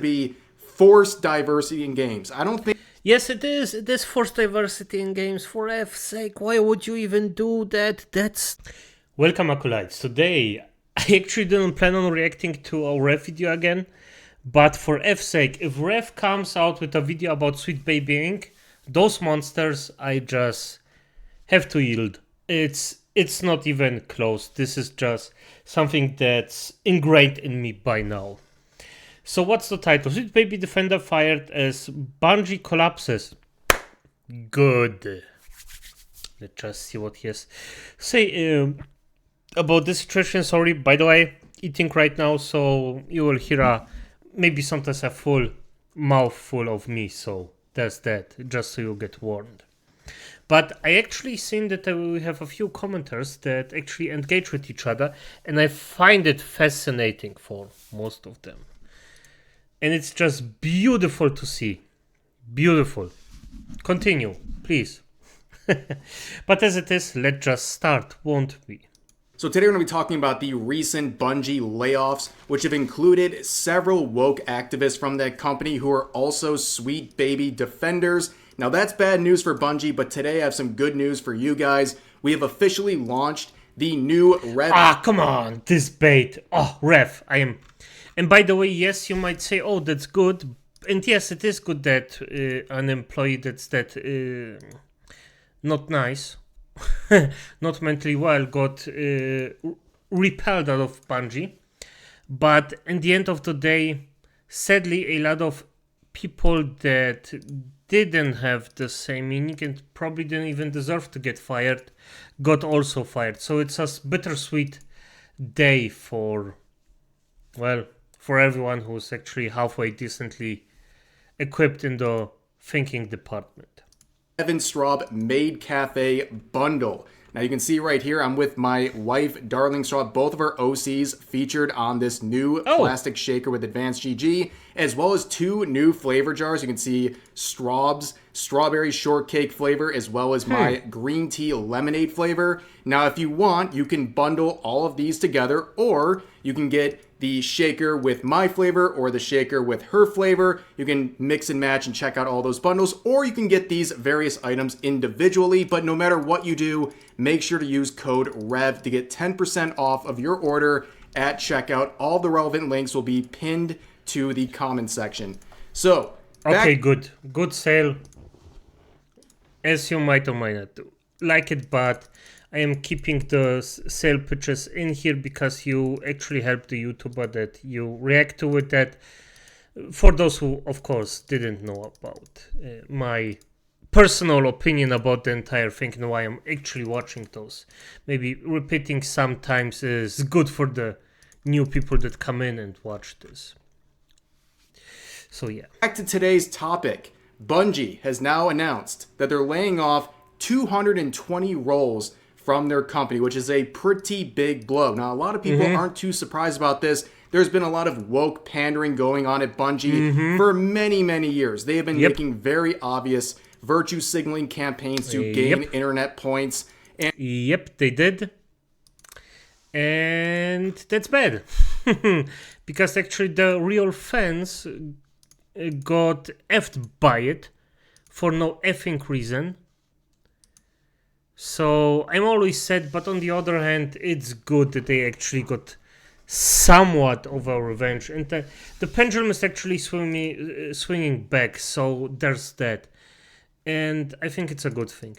be forced diversity in games. I don't think. Yes, it is. It is forced diversity in games. For F's sake, why would you even do that? That's... Welcome, Acolytes. Today, I actually didn't plan on reacting to a ref video again. But for F's sake, if ref comes out with a video about Sweet Baby Inc., those monsters, I just have to yield. It's not even close. This is just something that's ingrained in me by now. So what's the title? Sweet Baby Defender fired as Bungie collapses. Good. Let's just see what he has say about this situation. Sorry, by the way, eating right now, so you will hear maybe sometimes a full mouthful of me. So that's that, just so you get warned. But I actually seen that we have a few commenters that actually engage with each other, and I find it fascinating for most of them. And it's just beautiful to see. Beautiful. Continue, please. But as it is, let's just start, won't we? So today we're going to be talking about the recent Bungie layoffs, which have included several woke activists from that company who are also Sweet Baby Defenders. Now that's bad news for Bungie, but today I have some good news for you guys. We have officially launched the new Rev. Come on, this bait. Oh, Rev, I am... And by the way, yes, you might say, oh, that's good. And yes, it is good that an employee that's not nice, not mentally well, got repelled out of Bungie. But in the end of the day, sadly, a lot of people that didn't have the same meaning and probably didn't even deserve to get fired, got also fired. So it's a bittersweet day for, well, for everyone who's actually halfway decently equipped in the thinking department. Evan Straub Maid Cafe bundle. Now you can see right here, I'm with my wife, Darling Straub, both of our OCs featured on this new plastic shaker with advanced GG, as well as two new flavor jars. You can see Straub's strawberry shortcake flavor, as well as my green tea lemonade flavor. Now, if you want, you can bundle all of these together, or you can get the shaker with my flavor or the shaker with her flavor. You can mix and match and check out all those bundles, or you can get these various items individually. But no matter what you do, make sure to use code REV to get 10% off of your order at checkout. All the relevant links will be pinned to the comment section. So, okay, good sale. As you might or might not like it, but I am keeping the sale pitches in here because you actually help the YouTuber that you react to it. That for those who, of course, didn't know about my personal opinion about the entire thing and why I'm actually watching those. Maybe repeating sometimes is good for the new people that come in and watch this. So yeah. Back to today's topic. Bungie has now announced that they're laying off 220 roles from their company, which is a pretty big blow. Now, a lot of people aren't too surprised about this. There's been a lot of woke pandering going on at Bungie for many, many years. They have been making very obvious virtue signaling campaigns to gain internet points. And they did. And that's bad. Because actually the real fans got effed by it for no effing reason. So I'm always sad, but on the other hand, it's good that they actually got somewhat of a revenge. And the pendulum is actually swinging back, so there's that. And I think it's a good thing.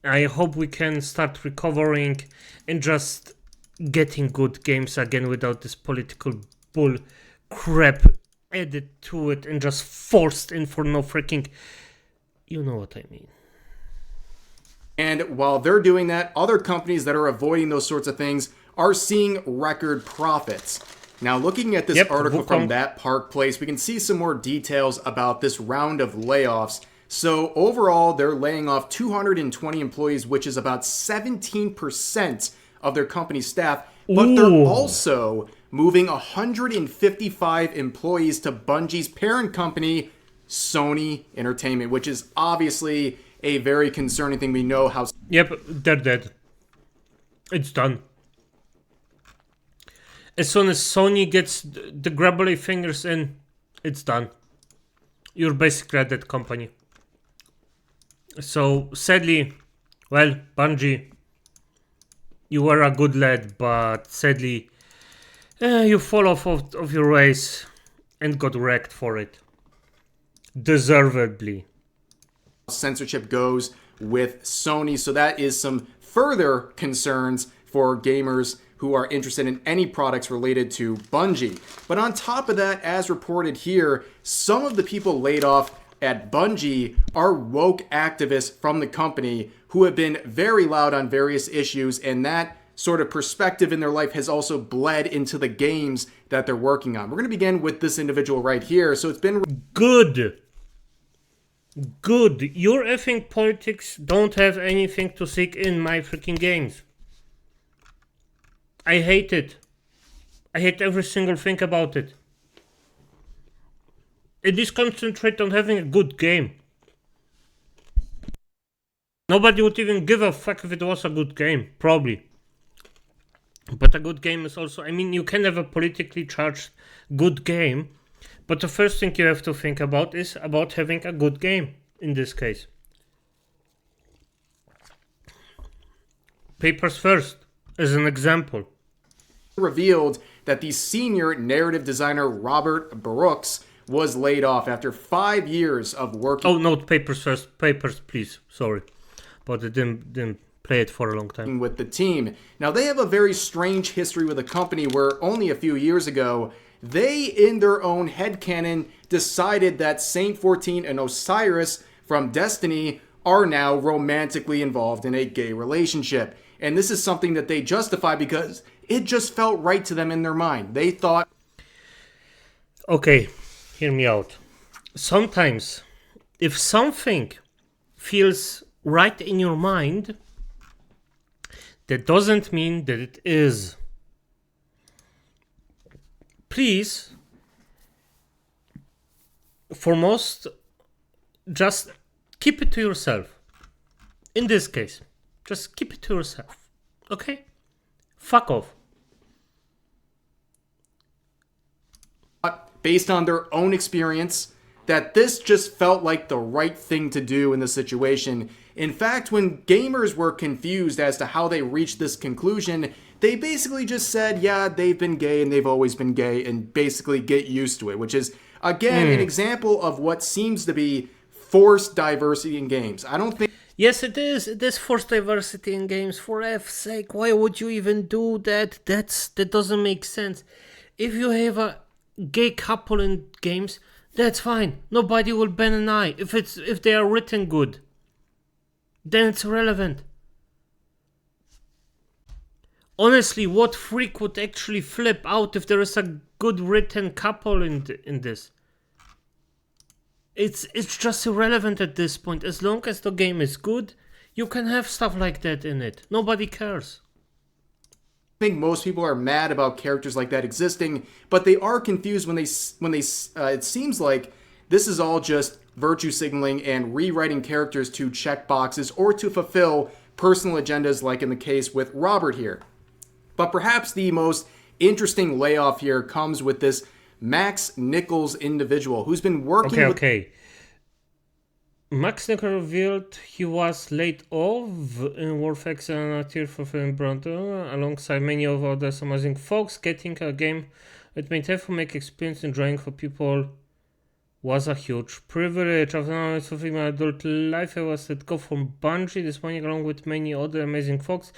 I hope we can start recovering and just getting good games again without this political bull crap added to it and just forced in for no freaking... You know what I mean. And while they're doing that, other companies that are avoiding those sorts of things are seeing record profits. Now, looking at this article from That Park Place, we can see some more details about this round of layoffs. So overall, they're laying off 220 employees, which is about 17% of their company staff. But they're also moving 155 employees to Bungie's parent company, Sony Entertainment, which is obviously a very concerning thing. We know how... Yep, they're dead. It's done. As soon as Sony gets the grabbly fingers in, It's done. You're basically a dead company. So sadly, well, Bungie, you were a good lad, but sadly, you fall off of your race and got wrecked for it. Deservedly. Censorship goes with Sony, so that is some further concerns for gamers who are interested in any products related to Bungie. But on top of that, as reported here, some of the people laid off at Bungie are woke activists from the company who have been very loud on various issues, and that sort of perspective in their life has also bled into the games that they're working on. We're going to begin with this individual right here. So it's been good. Your effing politics don't have anything to seek in my freaking games. I hate it. I hate every single thing about it. It is concentrate on having a good game. Nobody would even give a fuck if it was a good game, probably. But a good game is also, I mean, you can have a politically charged good game, but the first thing you have to think about is about having a good game, in this case. Papers first, as an example. Revealed that the senior narrative designer Robert Brookes was laid off after 5 years of working. Oh, no, papers first. Papers, please. Sorry. But I didn't play it for a long time. With the team. Now, they have a very strange history with the company where only a few years ago, they, in their own headcanon, decided that Saint 14 and Osiris from Destiny are now romantically involved in a gay relationship. And this is something that they justify because it just felt right to them in their mind. They thought... Okay, hear me out. Sometimes, if something feels right in your mind, that doesn't mean that it is. Please, foremost, just keep it to yourself. In this case, just keep it to yourself. Okay? Fuck off. Based on their own experience, that this just felt like the right thing to do in the situation. In fact, when gamers were confused as to how they reached this conclusion, they basically just said, yeah, they've been gay and they've always been gay, and basically get used to it, which is, again, an example of what seems to be forced diversity in games. I don't think... Yes, it is. It is forced diversity in games. For F's sake, why would you even do that? That doesn't make sense. If you have a gay couple in games, that's fine. Nobody will ban an eye. If they are written good, then it's irrelevant. Honestly, what freak would actually flip out if there is a good written couple in this? It's just irrelevant at this point. As long as the game is good, you can have stuff like that in it. Nobody cares. I think most people are mad about characters like that existing, but they are confused when it seems like this is all just virtue signaling and rewriting characters to check boxes or to fulfill personal agendas, like in the case with Robert here. But perhaps the most interesting layoff here comes with this Max Nichols individual who's been working Okay. Max Nichols revealed he was laid off in Warfix and a tier for film Bronto, alongside many of others amazing folks. Getting a game that made make experience enjoying for people was a huge privilege. After hours of my adult life, I was let go from Bungie this morning along with many other amazing folks.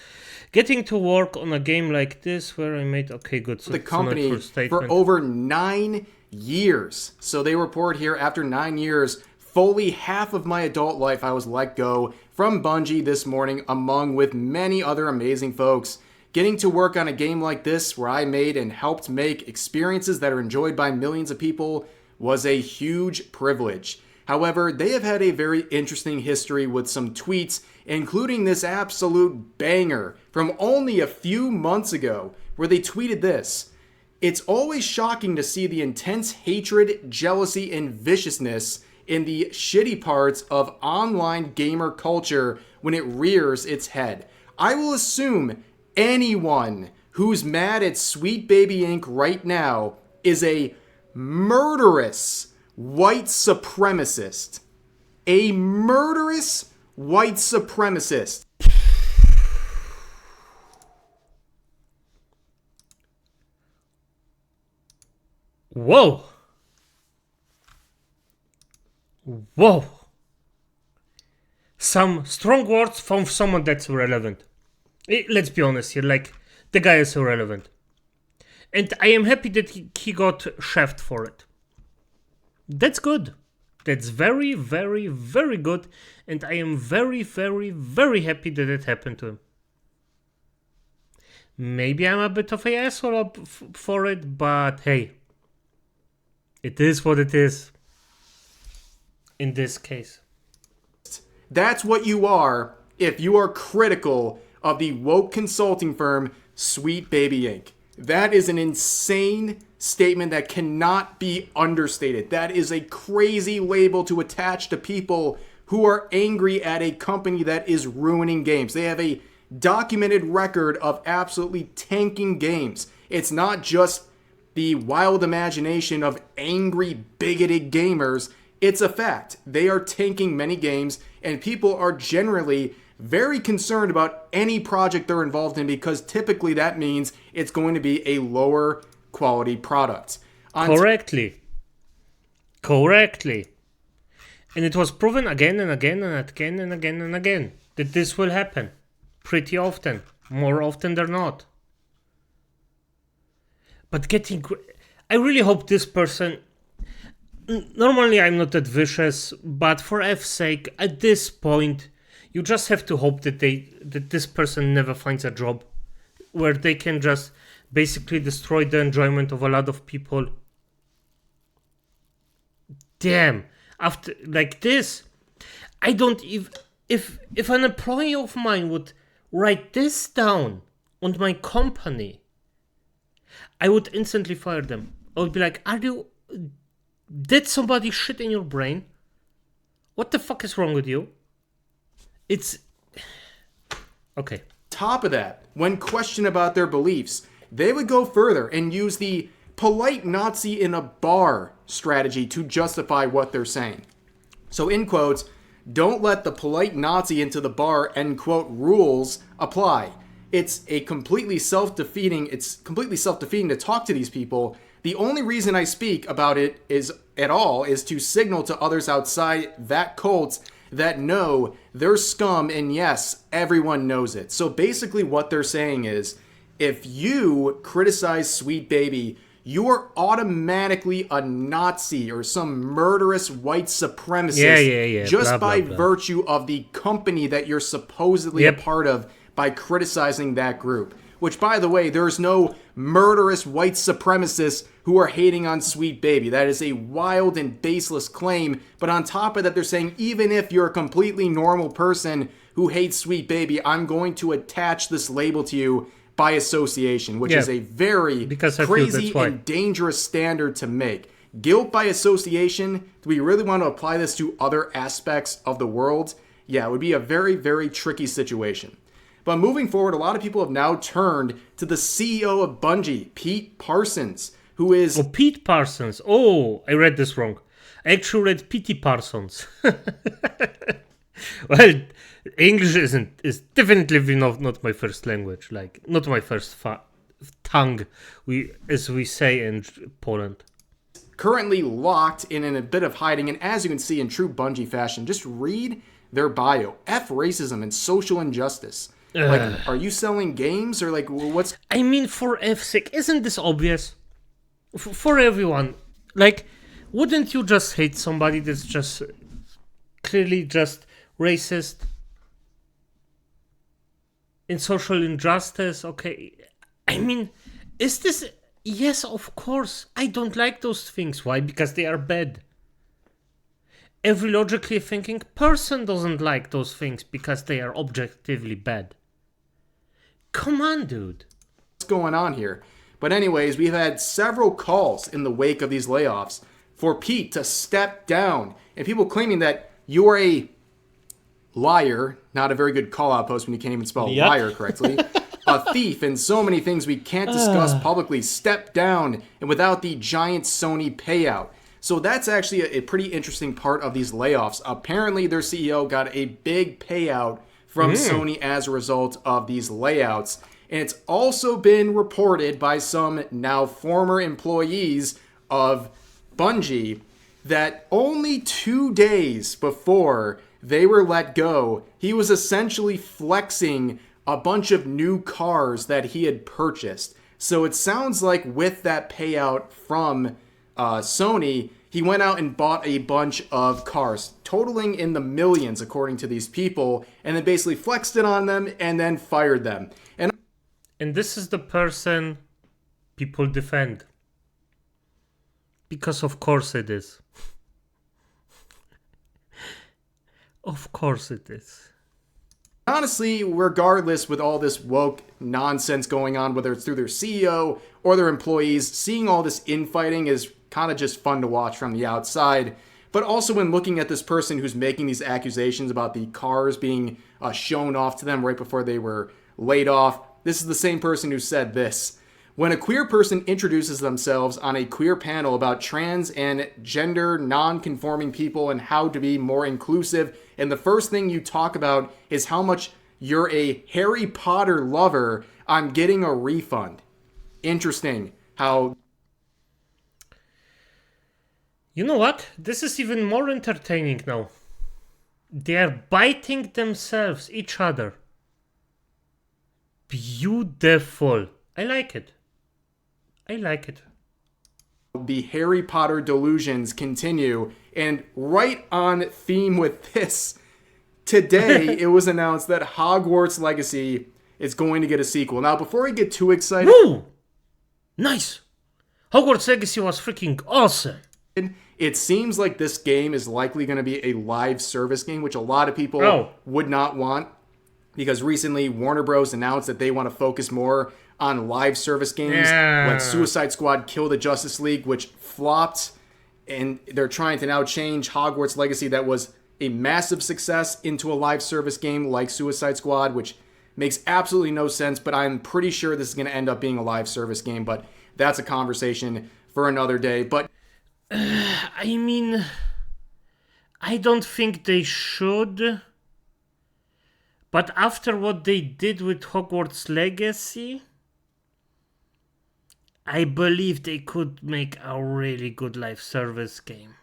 Getting to work on a game like this where I made so the company for over 9 years. So they report here after 9 years, fully half of my adult life I was let go from Bungie this morning, among with many other amazing folks. Getting to work on a game like this where I made and helped make experiences that are enjoyed by millions of people was a huge privilege. However, they have had a very interesting history with some tweets, including this absolute banger from only a few months ago, where they tweeted this: "It's always shocking to see the intense hatred, jealousy, and viciousness in the shitty parts of online gamer culture when it rears its head. I will assume anyone who's mad at Sweet Baby Inc. right now is a murderous white supremacist. A murderous white supremacist. Whoa. Whoa. Some strong words from someone that's irrelevant. Let's be honest here, like, the guy is irrelevant. And I am happy that he got chefed for it. That's good. That's very, very, very good. And I am very, very, very happy that it happened to him. Maybe I'm a bit of an asshole for it, but hey, it is what it is in this case. That's what you are if you are critical of the woke consulting firm Sweet Baby Inc. That is an insane statement that cannot be understated. That is a crazy label to attach to people who are angry at a company that is ruining games. They have a documented record of absolutely tanking games. It's not just the wild imagination of angry, bigoted gamers. It's a fact. They are tanking many games, and people are generally very concerned about any project they're involved in because typically that means it's going to be a lower quality product. Correctly. And it was proven again and again and again and again and again that this will happen pretty often, more often than not. But I really hope this person... Normally I'm not that vicious, but for F's sake, at this point, you just have to hope that this person never finds a job where they can just basically destroy the enjoyment of a lot of people. Damn, after like this, I don't even... If an employee of mine would write this down on my company, I would instantly fire them. I would be like, did somebody shit in your brain? What the fuck is wrong with you? It's... Okay. Top of that, when questioned about their beliefs, they would go further and use the polite Nazi in a bar strategy to justify what they're saying. So in quotes, don't let the polite Nazi into the bar, end quote, rules apply. It's completely self-defeating to talk to these people. The only reason I speak about it is to signal to others outside that cult that no, they're scum, and yes, everyone knows it. So basically what they're saying is, if you criticize Sweet Baby, you are automatically a Nazi or some murderous white supremacist just by virtue of the company that you're supposedly a part of by criticizing that group. Which, by the way, there's no murderous white supremacists who are hating on Sweet Baby. That is a wild and baseless claim. But on top of that, they're saying, even if you're a completely normal person who hates Sweet Baby, I'm going to attach this label to you by association, which is a very crazy and dangerous standard to make. Guilt by association, do we really want to apply this to other aspects of the world? Yeah, it would be a very, very tricky situation. But moving forward, a lot of people have now turned to the CEO of Bungie, Pete Parsons, who is... Oh, Pete Parsons. Oh, I read this wrong. I actually read P.T. Parsons. Well, English is definitely not my first language, like not my first tongue, as we say in Poland. Currently locked in a bit of hiding, and as you can see in true Bungie fashion, just read their bio. F racism and social injustice. Like, are you selling games or like what's... I mean, for F's sake, isn't this obvious? For everyone. Like, wouldn't you just hate somebody that's just clearly just racist? In social injustice, okay. I mean, is this... Yes, of course. I don't like those things. Why? Because they are bad. Every logically thinking person doesn't like those things because they are objectively bad. Come on, dude. What's going on here? But anyways, we've had several calls in the wake of these layoffs for Pete to step down. And people claiming that you are a liar, not a very good call-out post when you can't even spell liar correctly. a thief, and so many things we can't discuss publicly stepped down, and without the giant Sony payout. So that's actually a pretty interesting part of these layoffs. Apparently, their CEO got a big payout from Sony as a result of these layouts. And it's also been reported by some now former employees of Bungie that only 2 days before they were let go, he was essentially flexing a bunch of new cars that he had purchased. So it sounds like with that payout from Sony, he went out and bought a bunch of cars, totaling in the millions according to these people, and then basically flexed it on them and then fired them. And this is the person people defend. Because of course it is. Of course it is. Honestly, regardless, with all this woke nonsense going on, whether it's through their CEO or their employees, seeing all this infighting is kind of just fun to watch from the outside. But also when looking at this person who's making these accusations about the cars being shown off to them right before they were laid off, this is the same person who said this. When a queer person introduces themselves on a queer panel about trans and gender non-conforming people and how to be more inclusive, and the first thing you talk about is how much you're a Harry Potter lover, I'm getting a refund. Interesting how... You know what? This is even more entertaining now. They are biting themselves, each other. Beautiful. I like it. I like it. The Harry Potter delusions continue, and right on theme with this, today it was announced that Hogwarts Legacy is going to get a sequel. Now, before I get too excited... Woo! Nice! Hogwarts Legacy was freaking awesome! It seems like this game is likely going to be a live service game, which a lot of people would not want. Because recently, Warner Bros. Announced that they want to focus more on live service games. Like Suicide Squad Kill the Justice League, which flopped. And they're trying to now change Hogwarts Legacy that was a massive success into a live service game like Suicide Squad, which makes absolutely no sense. But I'm pretty sure this is going to end up being a live service game. But that's a conversation for another day. But I mean, I don't think they should... But after what they did with Hogwarts Legacy, I believe they could make a really good live service game.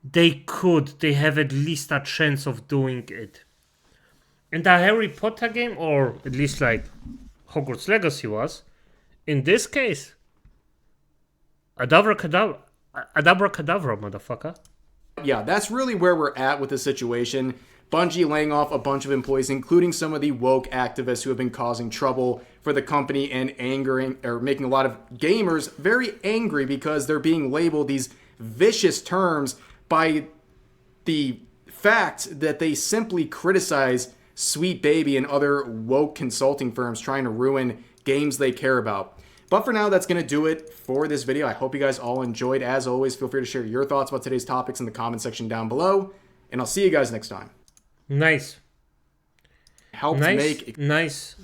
They could. They have at least a chance of doing it. And a Harry Potter game, or at least like Hogwarts Legacy was, in this case, Adabra Kedavra, motherfucker. Yeah, that's really where we're at with the situation. Bungie laying off a bunch of employees, including some of the woke activists who have been causing trouble for the company and angering or making a lot of gamers very angry because they're being labeled these vicious terms by the fact that they simply criticize Sweet Baby and other woke consulting firms trying to ruin games they care about. But for now, that's going to do it for this video. I hope you guys all enjoyed. As always, feel free to share your thoughts about today's topics in the comment section down below. And I'll see you guys next time. Nice. Nice.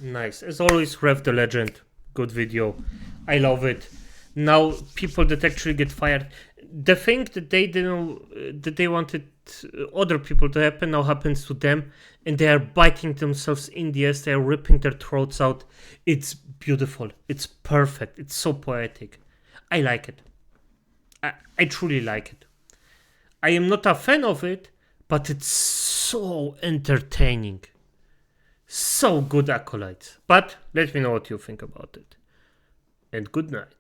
As always, Rev the Legend. Good video. I love it. Now, people that actually get fired. The thing that they didn't, that they wanted other people to happen now happens to them, and they are biting themselves in the ass. They are ripping their throats out. It's beautiful. It's perfect. It's so poetic. I like it. I truly like it. I am not a fan of it, but it's so entertaining. So good, acolytes. But let me know what you think about it. And good night.